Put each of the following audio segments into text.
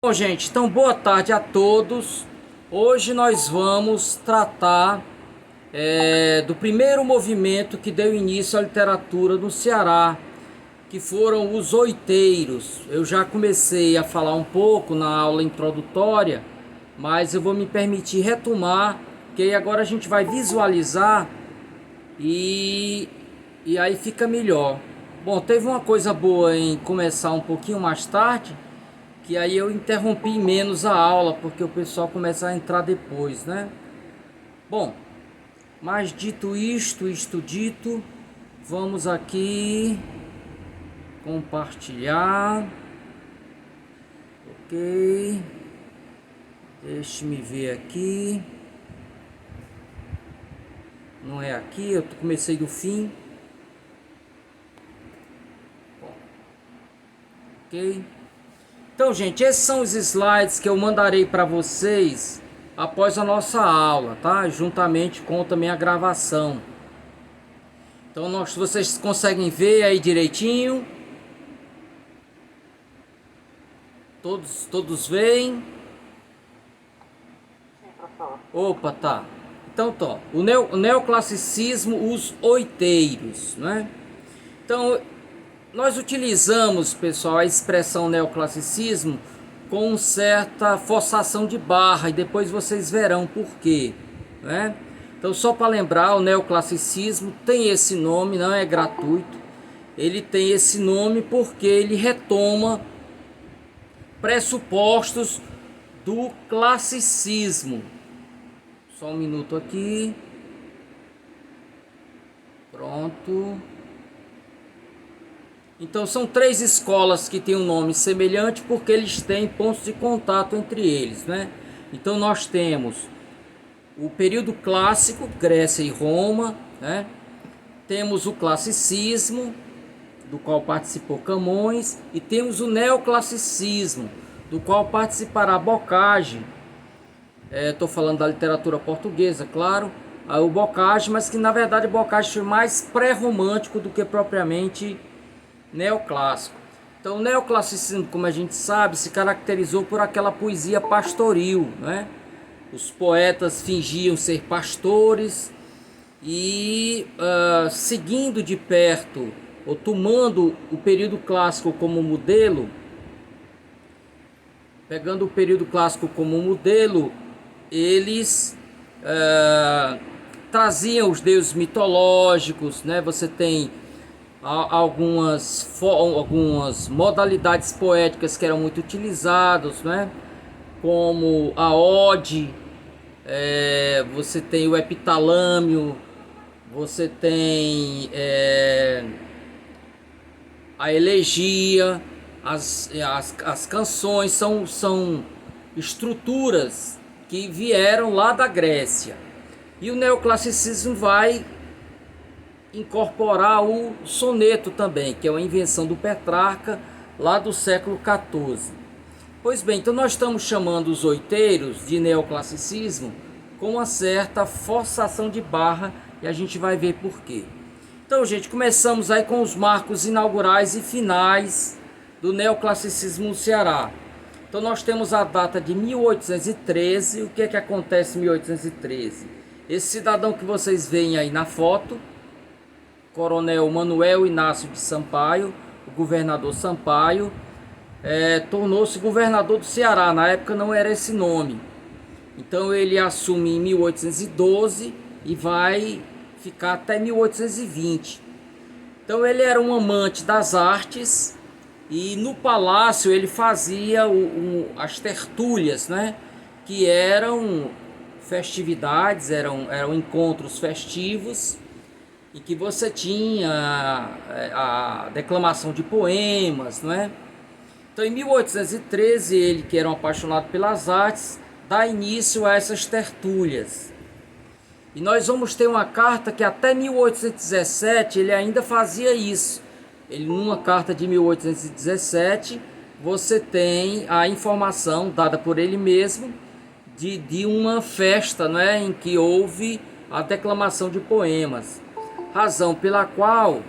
Bom, gente, então boa tarde a todos. Hoje nós vamos tratar do primeiro movimento que deu início à literatura no Ceará, que foram os oiteiros. Eu já comecei a falar um pouco na aula introdutória, mas eu vou me permitir retomar, que agora a gente vai visualizar e, e aí fica melhor. Bom, teve uma coisa boa em começar um pouquinho mais tarde, que aí eu interrompi menos a aula, porque o pessoal começa a entrar depois, né? Bom, mas dito isto dito, vamos aqui compartilhar. Ok, deixe-me ver aqui. Não é aqui, eu comecei do fim. Bom, ok. Então, gente, esses são os slides que eu mandarei para vocês após a nossa aula, tá? Juntamente com também a gravação. Então, vocês conseguem ver aí direitinho? Todos veem? Opa, tá. Então, tá. O neoclassicismo, os oiteiros, né? Então, nós utilizamos, pessoal, a expressão neoclassicismo com certa forçação de barra, e depois vocês verão por quê, né? Então, só para lembrar, o neoclassicismo tem esse nome, não é gratuito. Ele tem esse nome porque ele retoma pressupostos do classicismo. Só um minuto aqui. Pronto. Então são três escolas que têm um nome semelhante porque eles têm pontos de contato entre eles, né? Então nós temos o período clássico, Grécia e Roma, né? Temos o classicismo, do qual participou Camões, e temos o neoclassicismo, do qual participará Boccagi. Estou falando da literatura portuguesa, claro, o Boccagi, mas que na verdade Boccagi foi mais pré-romântico do que propriamente neoclássico. Então o neoclassicismo, como a gente sabe, se caracterizou por aquela poesia pastoril, né? Os poetas fingiam ser pastores e seguindo de perto, ou tomando o período clássico como modelo, pegando o período clássico como modelo, eles traziam os deuses mitológicos, né? Você tem algumas modalidades poéticas que eram muito utilizadas, né? Como a ode, você tem o epitalâmio, você tem a elegia, as canções são estruturas que vieram lá da Grécia. E o neoclassicismo vai incorporar o soneto também, que é uma invenção do Petrarca lá do século XIV. Pois bem, então nós estamos chamando os oiteiros de neoclassicismo com uma certa forçação de barra, e a gente vai ver por quê. Então, gente, começamos aí com os marcos inaugurais e finais do neoclassicismo no Ceará. Então nós temos a data de 1813. O que é que acontece em 1813? Esse cidadão que vocês veem aí na foto, Coronel Manuel Inácio de Sampaio, o governador Sampaio, tornou-se governador do Ceará. Na época não era esse nome. Então ele assume em 1812 e vai ficar até 1820. Então ele era um amante das artes, e no palácio ele fazia as tertúlias, né? Que eram festividades, eram encontros festivos, e que você tinha a declamação de poemas, não é? Então, em 1813, ele, que era um apaixonado pelas artes, dá início a essas tertúlias. E nós vamos ter uma carta que até 1817 ele ainda fazia isso. Ele, numa carta de 1817, você tem a informação dada por ele mesmo de uma festa, né, em que houve a declamação de poemas. Razão pela qual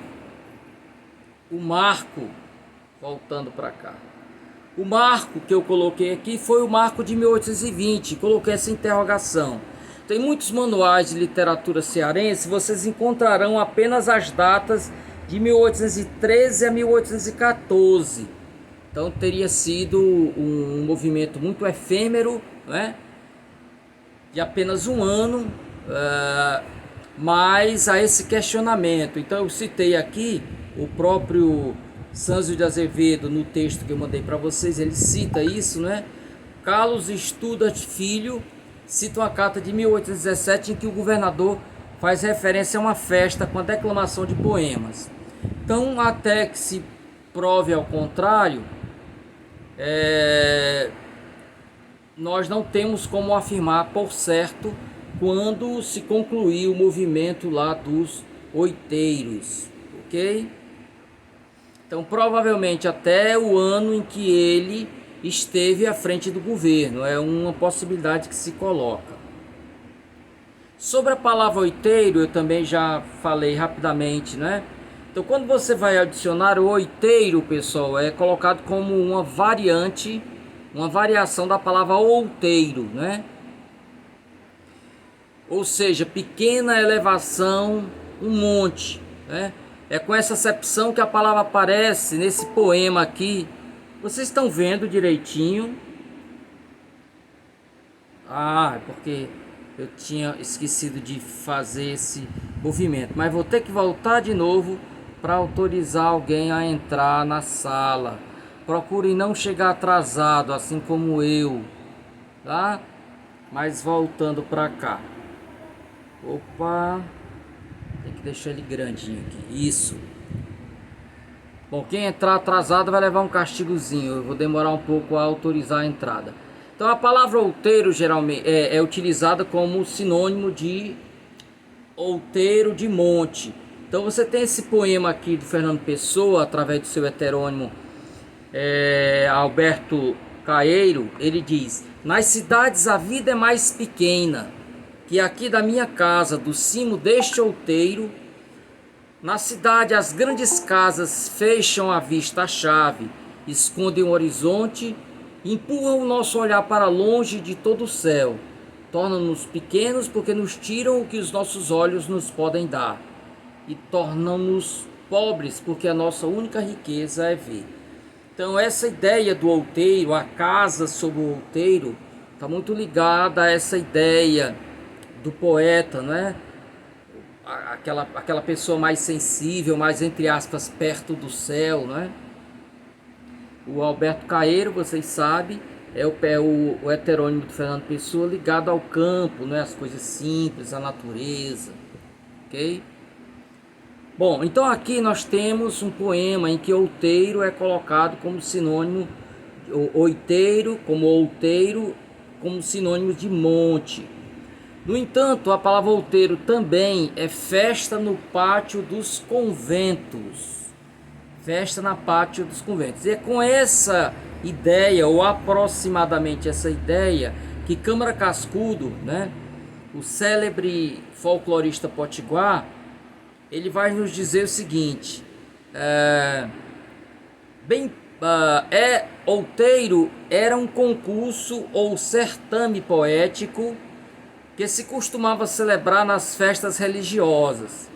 o marco, voltando para cá, O marco que eu coloquei aqui foi o marco de 1820, coloquei essa interrogação. Tem muitos manuais de literatura cearense, vocês encontrarão apenas as datas de 1813 a 1814. Então teria sido um movimento muito efêmero, né? De apenas um ano, mas a esse questionamento. Então eu citei aqui o próprio Sâncio de Azevedo, no texto que eu mandei para vocês, ele cita isso, né? Carlos Estuda Filho cita uma carta de 1817 em que o governador faz referência a uma festa com a declamação de poemas. Então, até que se prove ao contrário, nós não temos como afirmar por certo quando se concluiu o movimento lá dos oiteiros, ok? Então, provavelmente até o ano em que ele esteve à frente do governo, é uma possibilidade que se coloca. Sobre a palavra oiteiro, eu também já falei rapidamente, né? Então, quando você vai ao dicionário, o oiteiro, pessoal, é colocado como uma variante, uma variação da palavra outeiro, né? Ou seja, pequena elevação, um monte, né? É com essa acepção que a palavra aparece nesse poema aqui. Vocês estão vendo direitinho? Ah, porque eu tinha esquecido de fazer esse movimento. Mas vou ter que voltar de novo para autorizar alguém a entrar na sala. Procure não chegar atrasado, assim como eu, tá? Mas voltando para cá. Opa, tem que deixar ele grandinho aqui. Isso. Bom, quem entrar atrasado vai levar um castigozinho. Eu vou demorar um pouco a autorizar a entrada. Então a palavra outeiro geralmente é utilizada como sinônimo de outeiro de monte. Então você tem esse poema aqui do Fernando Pessoa, através do seu heterônimo Alberto Caeiro. Ele diz: nas cidades a vida é mais pequena que aqui da minha casa, do cimo deste outeiro. Na cidade as grandes casas fecham à vista a chave, escondem o horizonte, empurram o nosso olhar para longe de todo o céu, tornam-nos pequenos porque nos tiram o que os nossos olhos nos podem dar, e tornam-nos pobres porque a nossa única riqueza é ver. Então essa ideia do outeiro, a casa sobre o outeiro, está muito ligada a essa ideia do poeta, né? Aquela pessoa mais sensível, mais entre aspas, perto do céu, né? O Alberto Caeiro, vocês sabem, é o heterônimo do Fernando Pessoa ligado ao campo, né? As coisas simples, a natureza, ok? Bom, então aqui nós temos um poema em que outeiro é colocado como sinônimo, oiteiro como outeiro, como sinônimo de monte. No entanto, a palavra outeiro também é festa no pátio dos conventos. Festa na pátio dos conventos. E é com essa ideia, ou aproximadamente essa ideia, que Câmara Cascudo, né, o célebre folclorista potiguar, ele vai nos dizer o seguinte: outeiro era um concurso ou certame poético que se costumava celebrar nas festas religiosas.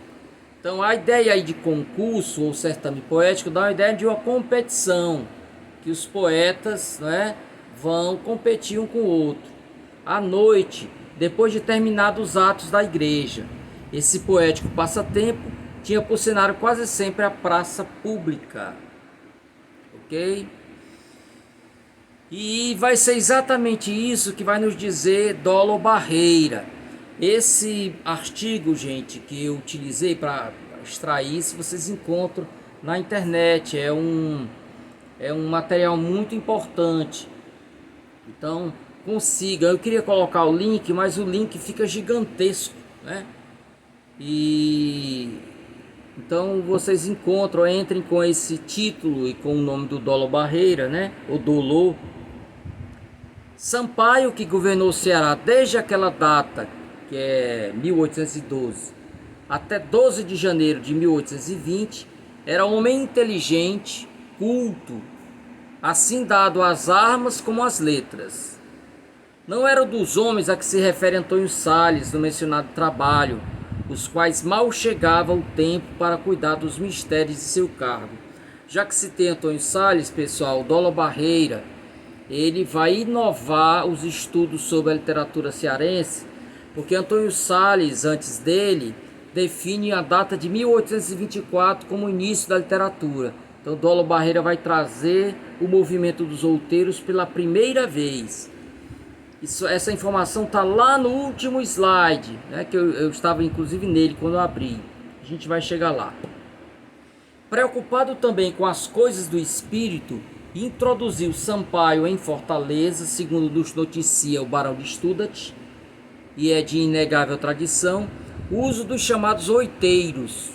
Então a ideia aí de concurso ou certame poético dá uma ideia de uma competição, que os poetas, né, vão competir um com o outro. À noite, depois de terminados os atos da igreja, esse poético passatempo tinha por cenário quase sempre a praça pública. Ok? E vai ser exatamente isso que vai nos dizer Dolo Barreira. Esse artigo, gente, que eu utilizei para extrair isso, vocês encontram na internet. É um material muito importante. Então, consiga. Eu queria colocar o link, mas o link fica gigantesco, né? Então vocês encontram, entrem com esse título e com o nome do Dolo Barreira, né? O Dolô. Sampaio, que governou o Ceará desde aquela data, que é 1812, até 12 de janeiro de 1820, era um homem inteligente, culto, assim dado as armas como as letras. Não era dos homens a que se refere Antônio Sales no mencionado trabalho, os quais mal chegava o tempo para cuidar dos mistérios de seu cargo. Já que citei Antônio Sales, pessoal, Dolo Barreira, ele vai inovar os estudos sobre a literatura cearense, porque Antônio Sales, antes dele, define a data de 1824 como o início da literatura. Então Dolo Barreira vai trazer o movimento dos outeiros pela primeira vez. Essa informação está lá no último slide, né, que eu estava inclusive nele quando eu abri. A gente vai chegar lá. Preocupado também com as coisas do espírito, introduziu Sampaio em Fortaleza, segundo nos noticia o Barão de Studat, e é de inegável tradição, o uso dos chamados oiteiros,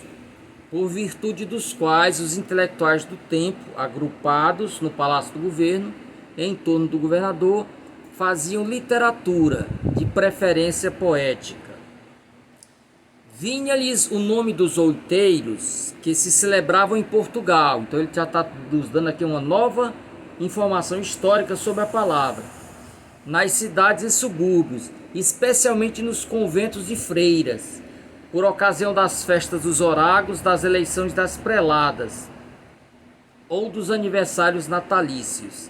por virtude dos quais os intelectuais do tempo, agrupados no Palácio do Governo, em torno do governador, faziam literatura, de preferência poética. Vinha-lhes o nome dos oiteiros, que se celebravam em Portugal. Então ele já está nos dando aqui uma nova informação histórica sobre a palavra. Nas cidades e subúrbios, especialmente nos conventos de freiras, por ocasião das festas dos orágulos, das eleições das preladas, ou dos aniversários natalícios,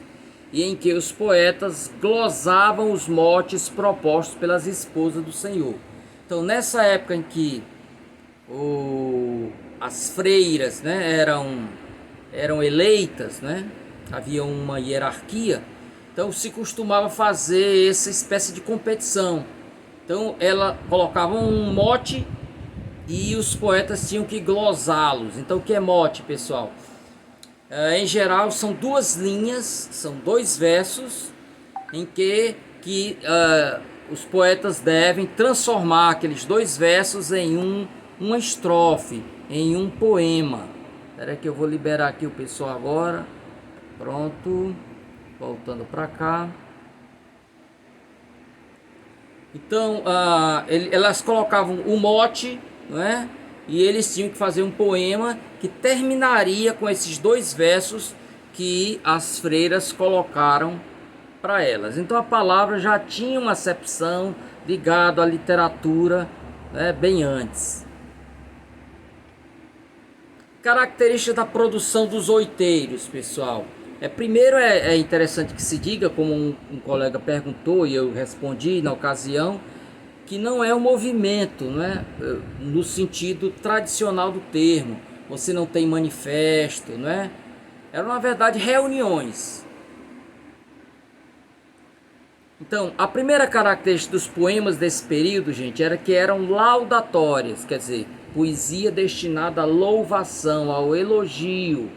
e em que os poetas glosavam os motes propostos pelas esposas do Senhor. Então, nessa época em que as freiras, né, eram eleitas, né, havia uma hierarquia, então se costumava fazer essa espécie de competição. Então, ela colocava um mote e os poetas tinham que glosá-los. Então, o que é mote, pessoal? Em geral, são duas linhas, são dois versos, em que os poetas devem transformar aqueles dois versos em uma estrofe, em um poema. Espera que eu vou liberar aqui o pessoal agora. Pronto, voltando para cá. Então, elas colocavam o mote, não é? E eles tinham que fazer um poema que terminaria com esses dois versos que as freiras colocaram para elas. Então a palavra já tinha uma acepção ligada à literatura, né, bem antes. Característica da produção dos oiteiros, pessoal. Primeiro é interessante que se diga, como um colega perguntou e eu respondi na ocasião, que não é um movimento, né, no sentido tradicional do termo. Você não tem manifesto, não é? Eram, na verdade, reuniões. Então, a primeira característica dos poemas desse período, gente, era que eram laudatórias, quer dizer, poesia destinada à louvação, ao elogio.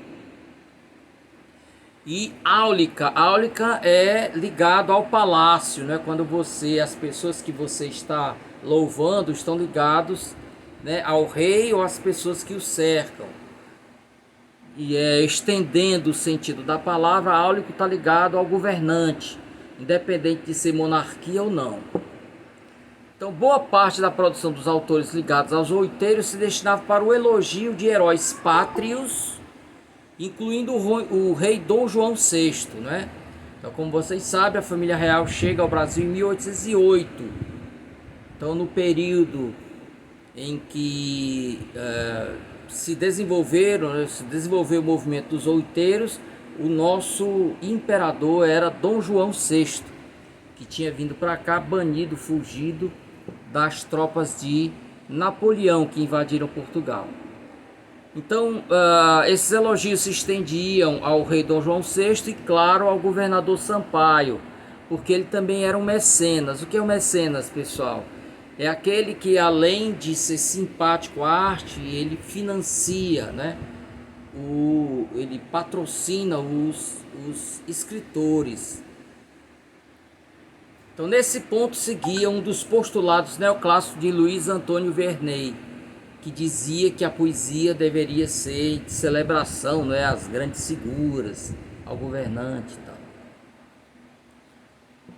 E áulica é ligado ao palácio, né? Quando as pessoas que você está louvando estão ligados, né, ao rei ou às pessoas que o cercam. E estendendo o sentido da palavra, áulico está ligado ao governante, independente de ser monarquia ou não. Então, boa parte da produção dos autores ligados aos oiteiros se destinava para o elogio de heróis pátrios, incluindo o rei Dom João VI, né? Então, como vocês sabem, a família real chega ao Brasil em 1808. Então, no período em que se desenvolveu o movimento dos oiteiros, o nosso imperador era Dom João VI, que tinha vindo para cá banido, fugido das tropas de Napoleão que invadiram Portugal. Então, esses elogios se estendiam ao rei Dom João VI e, claro, ao governador Sampaio, porque ele também era um mecenas. O que é um mecenas, pessoal? É aquele que, além de ser simpático à arte, ele financia, né? Ele patrocina os escritores. Então, nesse ponto, seguia um dos postulados neoclássicos de Luiz Antônio Vernet, que dizia que a poesia deveria ser de celebração, né, às grandes figuras, ao governante e tal.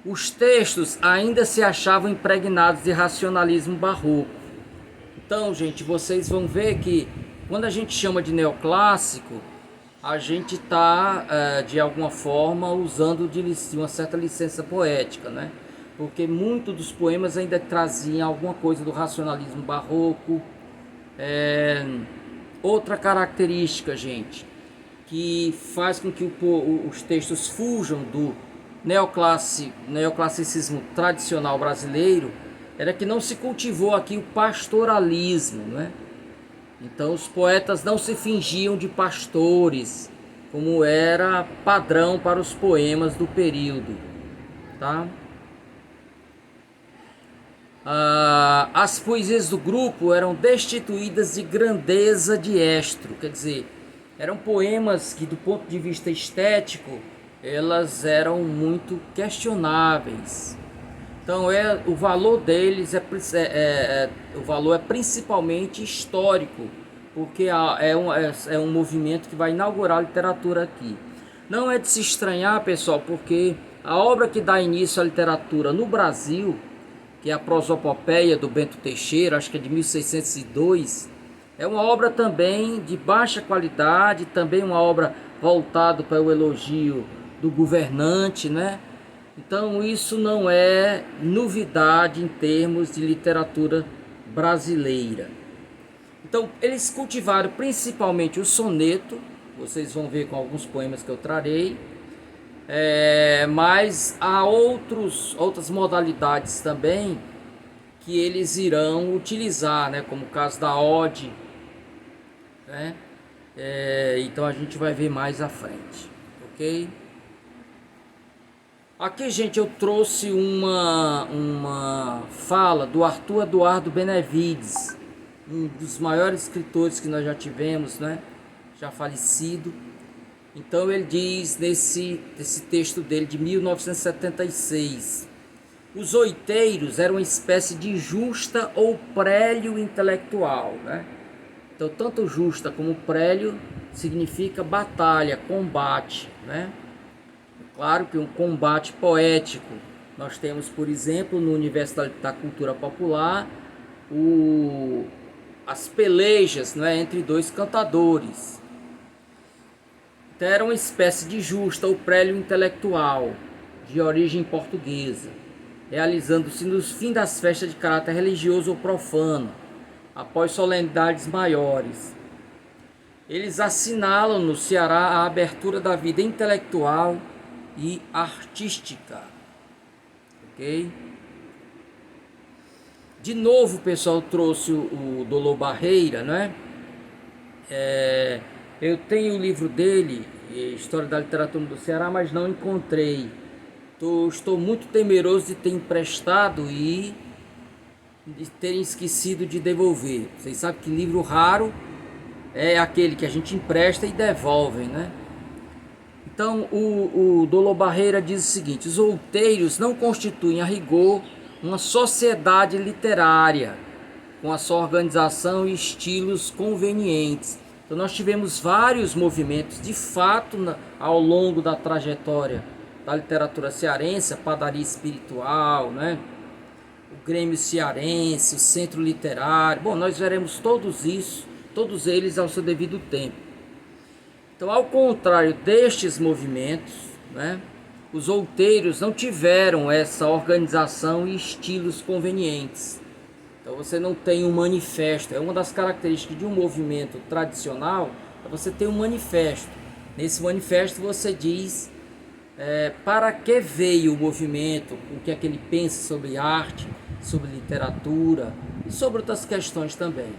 Os textos ainda se achavam impregnados de racionalismo barroco. Então, gente, vocês vão ver que quando a gente chama de neoclássico, a gente está, de alguma forma, usando de uma certa licença poética, né? Porque muitos dos poemas ainda traziam alguma coisa do racionalismo barroco. Outra característica, gente, que faz com que os textos fujam do neoclassicismo tradicional brasileiro, era que não se cultivou aqui o pastoralismo, né? Então os poetas não se fingiam de pastores, como era padrão para os poemas do período, tá? As poesias do grupo eram destituídas de grandeza de estro, quer dizer, eram poemas que do ponto de vista estético elas eram muito questionáveis. Então o valor deles o valor é principalmente histórico, porque é um movimento que vai inaugurar a literatura aqui. Não é de se estranhar, pessoal, porque a obra que dá início à literatura no Brasil, que é a Prosopopeia do Bento Teixeira, acho que é de 1602, é uma obra também de baixa qualidade, também uma obra voltada para o elogio do governante, né? Então isso não é novidade em termos de literatura brasileira. Então eles cultivaram principalmente o soneto, vocês vão ver com alguns poemas que eu trarei, mas há outras modalidades também que eles irão utilizar, né? Como o caso da ode, né? Então a gente vai ver mais à frente, ok? Aqui, gente, eu trouxe uma fala do Arthur Eduardo Benevides, um dos maiores escritores que nós já tivemos, né? Já falecido. Então ele diz nesse texto dele de 1976: os oiteiros eram uma espécie de justa ou prélio intelectual, né? Então tanto justa como prélio significa batalha, combate, né? Claro que um combate poético. Nós temos, por exemplo, no universo da cultura popular, as pelejas, né, entre dois cantadores. Então era uma espécie de justa ou prélio intelectual, de origem portuguesa, realizando-se no fim das festas de caráter religioso ou profano, após solenidades maiores. Eles assinalam no Ceará a abertura da vida intelectual e artística, ok? De novo, pessoal, trouxe o Dolor Barreira, né? Eu tenho o livro dele, História da Literatura do Ceará, mas não encontrei. Estou muito temeroso de ter emprestado e de terem esquecido de devolver. Vocês sabem que livro raro é aquele que a gente empresta e devolve, né? Então o Dolor Barreira diz o seguinte: os outeiros não constituem a rigor uma sociedade literária com a sua organização e estilos convenientes. Então nós tivemos vários movimentos de fato ao longo da trajetória da literatura cearense, a Padaria Espiritual, né? O Grêmio Cearense, o Centro Literário. Bom, nós veremos todos eles ao seu devido tempo. Então, ao contrário destes movimentos, né, os outeiros não tiveram essa organização e estilos convenientes. Então você não tem um manifesto. É uma das características de um movimento tradicional, é você ter um manifesto. Nesse manifesto você diz para que veio o movimento, o que é que ele pensa sobre arte, sobre literatura e sobre outras questões também.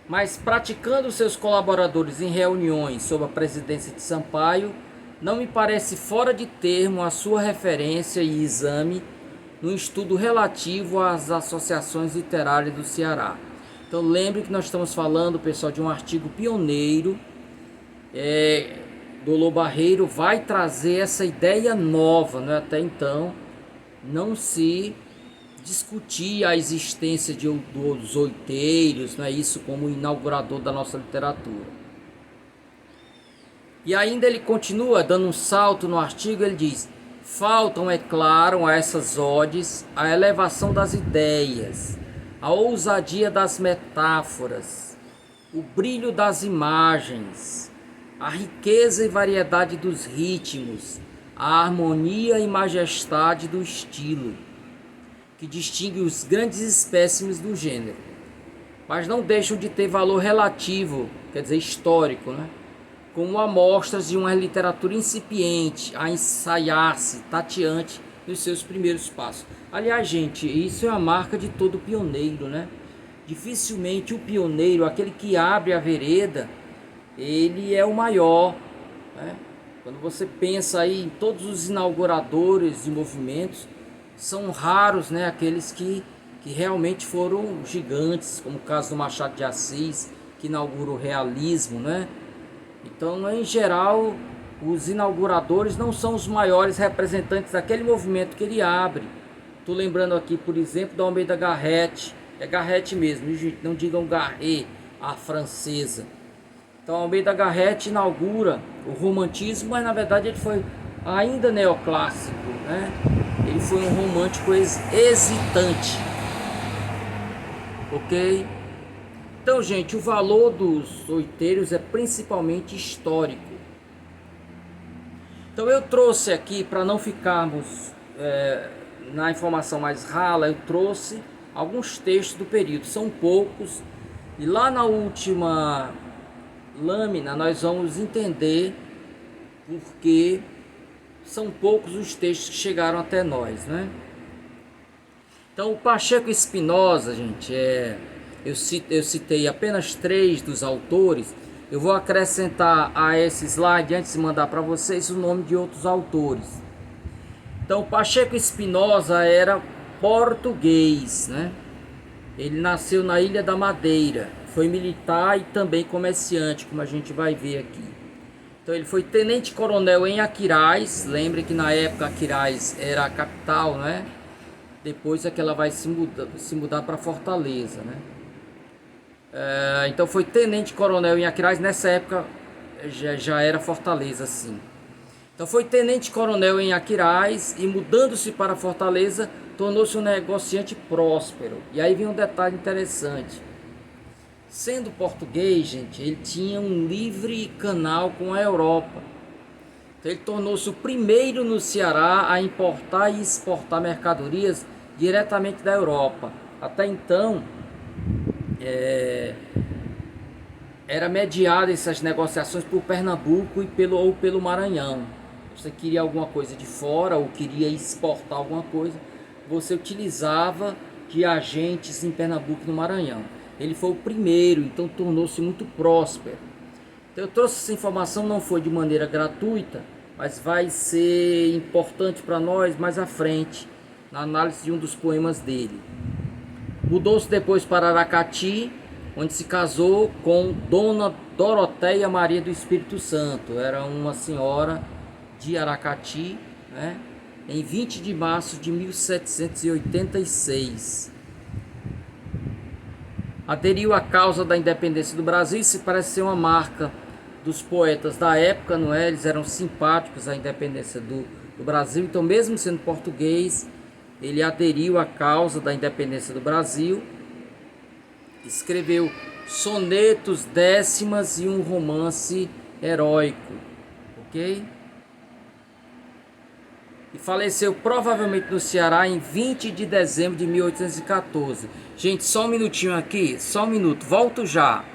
Mas praticando seus colaboradores em reuniões sob a presidência de Sampaio, não me parece fora de termo a sua referência e exame no estudo relativo às associações literárias do Ceará. Então lembre que nós estamos falando, pessoal, de um artigo pioneiro. Dolor Barreiro vai trazer essa ideia nova, né? Até então não se discutir a existência dos oiteiros, né? Isso como inaugurador da nossa literatura. E ainda ele continua dando um salto no artigo, ele diz: faltam, é claro, a essas odes a elevação das ideias, a ousadia das metáforas, o brilho das imagens, a riqueza e variedade dos ritmos, a harmonia e majestade do estilo, que distingue os grandes espécimes do gênero, mas não deixam de ter valor relativo, quer dizer, histórico, né? Como amostras de uma literatura incipiente, a ensaiar-se, tateante, nos seus primeiros passos. Aliás, gente, isso é a marca de todo pioneiro, né? Dificilmente o pioneiro, aquele que abre a vereda, ele é o maior, né? Quando você pensa aí em todos os inauguradores de movimentos, são raros, né, aqueles que realmente foram gigantes, como o caso do Machado de Assis, que inaugurou o realismo, né? Então, em geral, os inauguradores não são os maiores representantes daquele movimento que ele abre. Estou lembrando aqui, por exemplo, da Almeida Garrett. É Garrett mesmo, gente, não digam Garret, a francesa. Então, Almeida Garrett inaugura o romantismo, mas na verdade ele foi ainda neoclássico, né? Ele foi um romântico hesitante. Ok? Então, gente, o valor dos oiteiros é principalmente histórico. Então, eu trouxe aqui, para não ficarmos na informação mais rala, eu trouxe alguns textos do período. São poucos. E lá na última lâmina, nós vamos entender porque são poucos os textos que chegaram até nós, né? Então, o Pacheco Espinosa, gente, eu citei apenas 3 dos autores. Eu vou acrescentar a esse slide, antes de mandar para vocês, o nome de outros autores. Então, Pacheco Espinosa era português, né? Ele nasceu na Ilha da Madeira, foi militar e também comerciante, como a gente vai ver aqui. Então, ele foi tenente-coronel em Aquiraz. Lembre que na época Aquiraz era a capital, né? Depois é que ela vai se mudar para Fortaleza, né? Então foi tenente-coronel em Aquiraz. Nessa época já era Fortaleza, sim. Então foi tenente-coronel em Aquiraz e, mudando-se para Fortaleza, tornou-se um negociante próspero. E aí vem um detalhe interessante. Sendo português, gente, ele tinha um livre canal com a Europa. Então, ele tornou-se o primeiro no Ceará a importar e exportar mercadorias diretamente da Europa. Até então, era mediada essas negociações por Pernambuco ou pelo Maranhão. Você queria alguma coisa de fora ou queria exportar alguma coisa, você utilizava de agentes em Pernambuco e no Maranhão. Ele foi o primeiro, então tornou-se muito próspero. Então, eu trouxe essa informação, não foi de maneira gratuita, mas vai ser importante para nós mais à frente, na análise de um dos poemas dele. Mudou-se depois para Aracati, onde se casou com Dona Doroteia Maria do Espírito Santo. Era uma senhora de Aracati, né? Em 20 de março de 1786. Aderiu à causa da independência do Brasil. Isso parece ser uma marca dos poetas da época, não é? Eles eram simpáticos à independência do Brasil. Então, mesmo sendo português, ele aderiu à causa da independência do Brasil. Escreveu sonetos, décimas e um romance heróico, ok? E faleceu provavelmente no Ceará em 20 de dezembro de 1814. Gente, só um minutinho aqui, só um minuto, volto já.